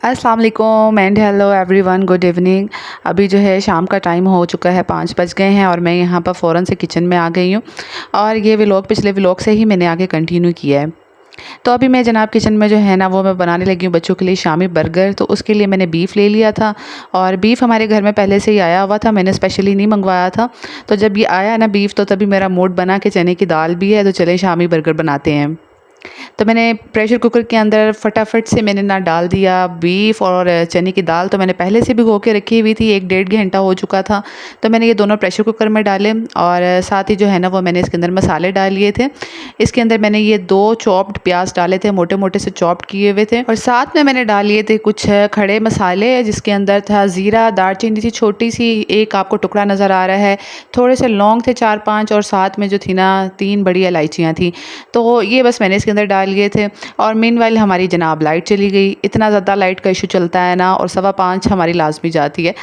अस्सलाम वालेकुम and hello everyone, good evening. अभी जो है शाम का टाइम हो चुका है, 5 बज गए हैं और मैं यहाँ पर फ़ौरन से किचन में आ गई हूँ। और ये व्लॉग पिछले व्लॉग से ही मैंने आगे कंटिन्यू किया है। तो अभी मैं जनाब किचन में जो है ना वो मैं बनाने लगी हूँ बच्चों के लिए शामी बर्गर। तो उसके लिए मैंने बीफ़ ले लिया था और बीफ़ हमारे घर में पहले से ही आया हुआ था, मैंने स्पेशली नहीं मंगवाया था। तो जब ये आया ना बीफ़, तो तभी मेरा मूड बना कि चने की दाल भी है तो चले शामी बर्गर बनाते हैं। तो मैंने प्रेशर कुकर के अंदर फटाफट से मैंने ना डाल दिया बीफ और चने की दाल। तो मैंने पहले से भिगो के रखी हुई थी, 1 डेढ़ घंटा हो चुका था। तो मैंने ये दोनों प्रेशर कुकर में डाले और साथ ही जो है ना वो मैंने इसके अंदर मसाले डाल लिए थे। इसके अंदर मैंने ये 2 चॉप्ड प्याज डाले थे, मोटे मोटे से चॉप्ड किए हुए थे। और साथ में मैंने डाल लिए थे कुछ खड़े मसाले, जिसके अंदर था ज़ीरा, दालचीनी थी छोटी सी, एक आपको टुकड़ा नज़र आ रहा है, थोड़े से लौंग थे 4-5, और साथ में जो थी ना 3 बड़ी इलायचियाँ थी। तो ये बस मैंने इसके अंदर डाल लिए थे। और मीनवाइल हमारी जनाब लाइट चली गई। इतना ज़्यादा लाइट का इशू चलता है ना, और 5:15 हमारी लाजमी जाती है।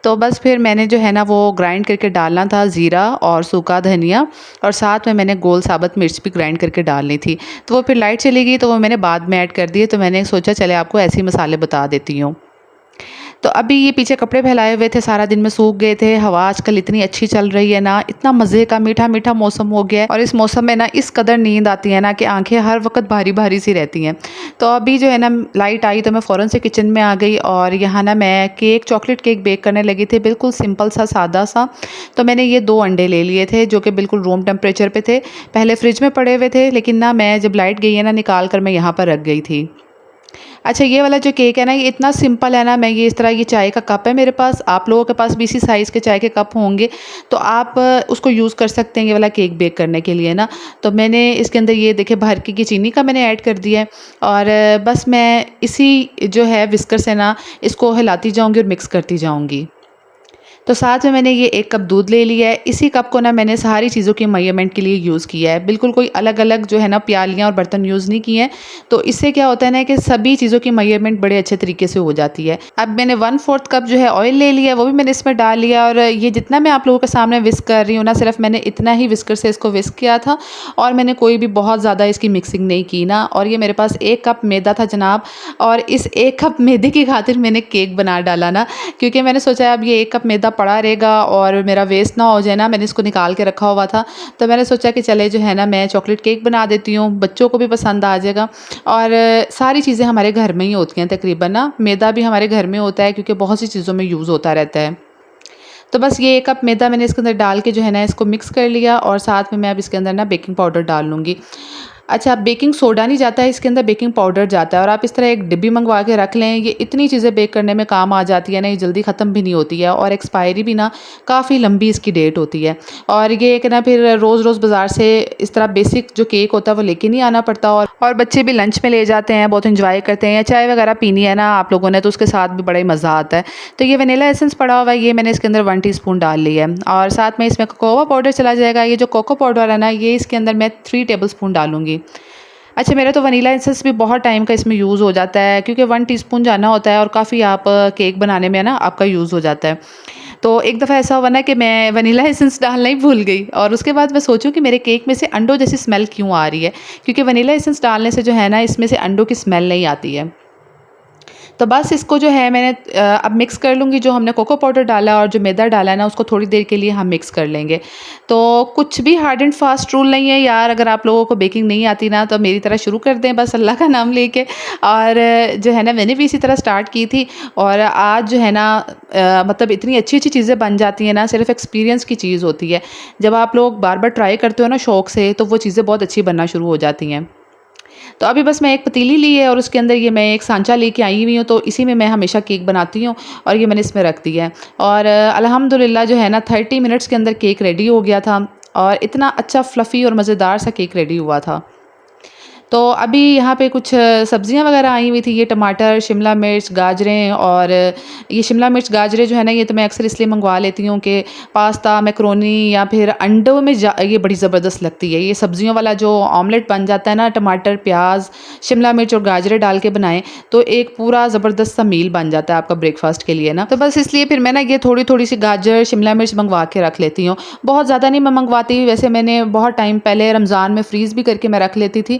तो बस फिर मैंने जो है ना वो ग्राइंड करके डालना था ज़ीरा और सूखा धनिया, और साथ में मैंने गोल साबुत मिर्च भी ग्राइंड करके डालनी थी। तो वो फिर लाइट चली गई तो वो मैंने बाद में ऐड कर दिए। तो मैंने सोचा चले आपको ऐसे ही मसाले बता देती हूँ। तो अभी ये पीछे कपड़े फैलाए हुए थे, सारा दिन में सूख गए थे। हवा आजकल इतनी अच्छी चल रही है ना, इतना मज़े का मीठा मीठा मौसम हो गया है। और इस मौसम में ना इस कदर नींद आती है ना कि आंखें हर वक्त भारी भारी सी रहती हैं। तो अभी जो है ना लाइट आई तो मैं फ़ौरन से किचन में आ गई और यहाँ ना मैं चॉकलेट केक बेक करने लगी थी, बिल्कुल सिंपल सा सादा सा। तो मैंने ये 2 अंडे ले लिए थे जो कि बिल्कुल रूम टेम्परेचर पे थे, पहले फ्रिज में पड़े हुए थे, लेकिन ना मैं जब लाइट गई है ना निकाल कर मैं यहाँ पर रख गई थी। अच्छा, ये वाला जो केक है ना ये इतना सिंपल है ना, मैं ये इस तरह, ये चाय का कप है मेरे पास, आप लोगों के पास भी इसी साइज़ के चाय के कप होंगे तो आप उसको यूज़ कर सकते हैं ये वाला केक बेक करने के लिए ना। तो मैंने इसके अंदर ये देखिए भर की चीनी का मैंने ऐड कर दिया है। और बस मैं इसी जो है विस्कर से ना इसको हिलाती जाऊँगी और मिक्स करती जाऊँगी। तो साथ में मैंने ये 1 कप दूध ले लिया है। इसी कप को ना मैंने सारी चीज़ों के मेजरमेंट के लिए यूज़ किया है, बिल्कुल कोई अलग-अलग जो है ना प्यालियाँ और बर्तन यूज़ नहीं किए हैं। तो इससे क्या होता है ना कि सभी चीज़ों की मेजरमेंट बड़े अच्छे तरीके से हो जाती है। अब मैंने 1/4 कप जो है ऑयल ले लिया है, वो भी मैंने इसमें डाल लिया। और ये जितना मैं आप लोगों के सामने विस्क कर रही हूँ ना, सिर्फ मैंने इतना ही विस्कर से इसको विस्क किया था और मैंने कोई भी बहुत ज़्यादा इसकी मिक्सिंग नहीं की ना। और ये मेरे पास 1 कप मैदा था जनाब, और इस 1 कप मैदे की खातिर मैंने केक बना डाला ना, क्योंकि मैंने सोचा अब ये 1 कप मैदा पड़ा रहेगा और मेरा वेस्ट ना हो जाए ना, मैंने इसको निकाल के रखा हुआ था। तो मैंने सोचा कि चले जो है ना मैं चॉकलेट केक बना देती हूँ, बच्चों को भी पसंद आ जाएगा। और सारी चीज़ें हमारे घर में ही होती हैं तकरीबन ना, मैदा भी हमारे घर में होता है क्योंकि बहुत सी चीज़ों में यूज़ होता रहता है। तो बस ये 1 कप मैदा मैंने इसके अंदर डाल के जो है ना इसको मिक्स कर लिया, और साथ में मैं अब इसके अंदर ना बेकिंग पाउडर डाल लूँगी। अच्छा, बेकिंग सोडा नहीं जाता है इसके अंदर, बेकिंग पाउडर जाता है। और आप इस तरह एक डिब्बी मंगवा के रख लें, ये इतनी चीज़ें बेक करने में काम आ जाती है ना, ये जल्दी ख़त्म भी नहीं होती है और एक्सपायरी भी ना काफ़ी लंबी इसकी डेट होती है। और ये कि ना फिर रोज़ रोज़ बाज़ार से इस तरह बेसिक जो केक होता है वो लेके नहीं आना पड़ता। और बच्चे भी लंच में ले जाते हैं, बहुत इंजॉय करते हैं। या चाय वगैरह पीनी है ना आप लोगों ने तो उसके साथ भी बड़ा ही मज़ा आता है। तो ये वनीला एसेंस पड़ा हुआ है, ये मैंने इसके अंदर 1 टीस्पून डाल लिया है, और साथ में इसमें कोकोआ पाउडर चला जाएगा। ये जो कोको पाउडर है ना ये इसके अंदर मैं 3 टेबल स्पून डालूँगी। अच्छा, मेरा तो वनीला एसेंस भी बहुत टाइम का इसमें यूज़ हो जाता है, क्योंकि 1 टीस्पून जाना होता है और काफ़ी आप केक बनाने में ना आपका यूज़ हो जाता है। तो एक दफ़ा ऐसा हुआ ना कि मैं वनीला एसेंस डालना ही भूल गई, और उसके बाद मैं सोचूं कि मेरे केक में से अंडों जैसी स्मेल क्यों आ रही है, क्योंकि वनीला एसेंस डालने से जो है ना इसमें से अंडों की स्मेल नहीं आती है। तो बस इसको जो है मैंने अब मिक्स कर लूँगी। जो हमने कोको पाउडर डाला और जो मैदा डाला है ना उसको थोड़ी देर के लिए हम मिक्स कर लेंगे। तो कुछ भी हार्ड एंड फास्ट रूल नहीं है यार, अगर आप लोगों को बेकिंग नहीं आती ना तो मेरी तरह शुरू कर दें बस अल्लाह का नाम लेके। और जो है ना मैंने भी इसी तरह स्टार्ट की थी, और आज जो है ना मतलब इतनी अच्छी अच्छी चीज़ें बन जाती हैं ना, सिर्फ एक्सपीरियंस की चीज़ होती है। जब आप लोग बार बार ट्राई करते हो ना शौक़ से, तो वो चीज़ें बहुत अच्छी बनना शुरू हो जाती हैं। तो अभी बस मैं एक पतीली ली है और उसके अंदर ये मैं एक सांचा लेके आई हुई हूँ, तो इसी में मैं हमेशा केक बनाती हूँ, और ये मैंने इसमें रख दिया है। और अल्हम्दुलिल्लाह जो है ना 30 मिनट्स के अंदर केक रेडी हो गया था, और इतना अच्छा फ्लफ़ी और मज़ेदार सा केक रेडी हुआ था। तो अभी यहाँ पे कुछ सब्जियाँ वगैरह आई हुई थी, ये टमाटर, शिमला मिर्च, गाजरें। और ये शिमला मिर्च गाजरें जो है ना ये तो मैं अक्सर इसलिए मंगवा लेती हूँ कि पास्ता, मैकरोनी या फिर अंडों में ये बड़ी ज़बरदस्त लगती है। ये सब्जियों वाला जो ऑमलेट बन जाता है ना, टमाटर, प्याज, शिमला मिर्च और गाजरें डाल के बनाएं तो एक पूरा ज़बरदस्त सा मील बन जाता है आपका ब्रेकफास्ट के लिए ना। तो बस इसलिए फिर मैं ना ये थोड़ी थोड़ी सी गाजर, शिमला मिर्च मंगवा के रख लेती हूँ। बहुत ज़्यादा नहीं मैं मंगवाती, वैसे मैंने बहुत टाइम पहले रमज़ान में फ्रीज़ भी करके मैं रख लेती थी,